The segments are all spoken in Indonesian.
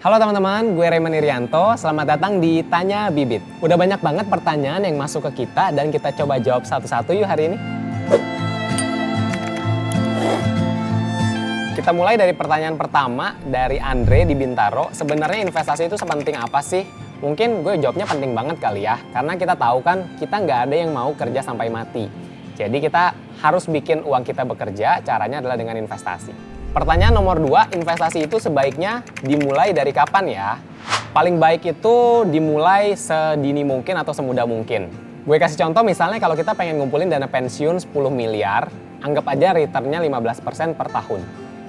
Halo teman-teman, gue Raymond Irianto. Selamat datang di Tanya Bibit. Udah banyak banget pertanyaan yang masuk ke kita dan kita coba jawab satu-satu yuk hari ini. Kita mulai dari pertanyaan pertama dari Andre di Bintaro. Sebenarnya investasi itu sepenting apa sih? Mungkin gue jawabnya penting banget kali ya. Karena kita tahu kan kita nggak ada yang mau kerja sampai mati. Jadi kita harus bikin uang kita bekerja, caranya adalah dengan investasi. Pertanyaan nomor 2, investasi itu sebaiknya dimulai dari kapan ya? Paling baik itu dimulai sedini mungkin atau semudah mungkin. Gue kasih contoh misalnya kalau kita pengen ngumpulin dana pensiun 10 miliar, anggap aja returnnya 15% per tahun.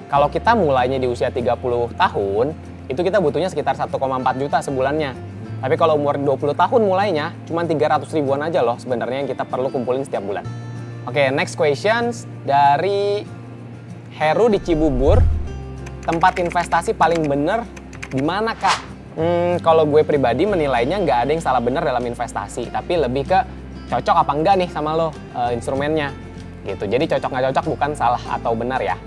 Kalau kita mulainya di usia 30 tahun, itu kita butuhnya sekitar 1,4 juta sebulannya. Tapi kalau umur 20 tahun mulainya, cuma 300 ribuan aja loh sebenarnya yang kita perlu kumpulin setiap bulan. Oke, next questions dari Heru di Cibubur. Tempat investasi paling bener di mana kak? Kalau gue pribadi menilainya nggak ada yang salah bener dalam investasi, tapi lebih ke cocok apa enggak nih sama lo instrumennya gitu. Jadi cocok nggak cocok bukan salah atau benar ya.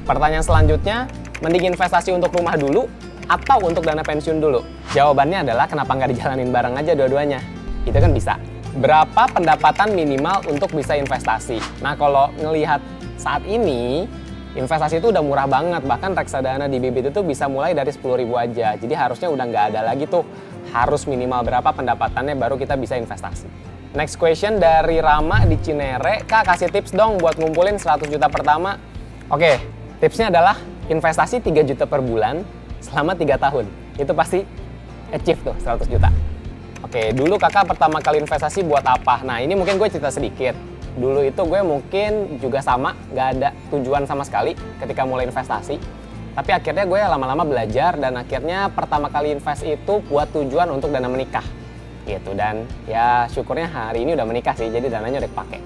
Pertanyaan selanjutnya, mending investasi untuk rumah dulu atau untuk dana pensiun dulu? Jawabannya adalah kenapa nggak dijalanin bareng aja dua-duanya? Itu kan bisa. Berapa pendapatan minimal untuk bisa investasi? Nah kalau ngelihat saat ini, investasi itu udah murah banget, bahkan reksadana di Bibit itu bisa mulai dari 10.000 aja. Jadi harusnya udah nggak ada lagi tuh harus minimal berapa pendapatannya baru kita bisa investasi. Next question dari Rama di Cinere. Kak kasih tips dong buat ngumpulin 100 juta pertama. Oke, tipsnya adalah investasi 3 juta per bulan selama 3 tahun. Itu pasti achieve tuh 100 juta. Oke, dulu kakak pertama kali investasi buat apa? Nah ini mungkin gue cerita sedikit. Dulu itu gue mungkin juga sama, gak ada tujuan sama sekali ketika mulai investasi. Tapi akhirnya gue lama-lama belajar dan akhirnya pertama kali invest itu buat tujuan untuk dana menikah. Gitu, dan ya syukurnya hari ini udah menikah sih, jadi dananya udah kepake.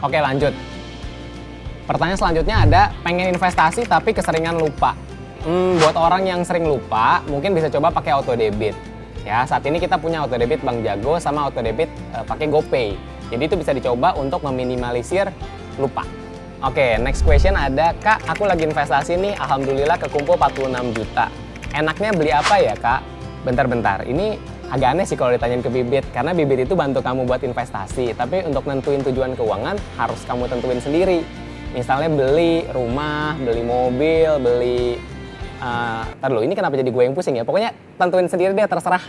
Oke lanjut. Pertanyaan selanjutnya ada, pengen investasi tapi keseringan lupa. Buat orang yang sering lupa, mungkin bisa coba pakai auto debit. Ya, saat ini kita punya auto debit Bank Jago sama auto debit pakai GoPay. Jadi itu bisa dicoba untuk meminimalisir lupa. Oke, next question ada, Kak, aku lagi investasi nih, alhamdulillah kekumpul 46 juta. Enaknya beli apa ya, Kak? Bentar-bentar, ini agak aneh sih kalau ditanyain ke Bibit, karena Bibit itu bantu kamu buat investasi, tapi untuk nentuin tujuan keuangan harus kamu tentuin sendiri. Misalnya beli rumah, beli mobil, beli ntar dulu, ini kenapa jadi gue yang pusing ya? Pokoknya tentuin sendiri deh, terserah.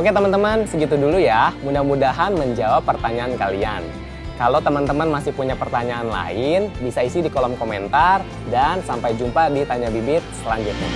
Oke teman-teman, segitu dulu ya. Mudah-mudahan menjawab pertanyaan kalian. Kalau teman-teman masih punya pertanyaan lain, bisa isi di kolom komentar. Dan sampai jumpa di Tanya Bibit selanjutnya.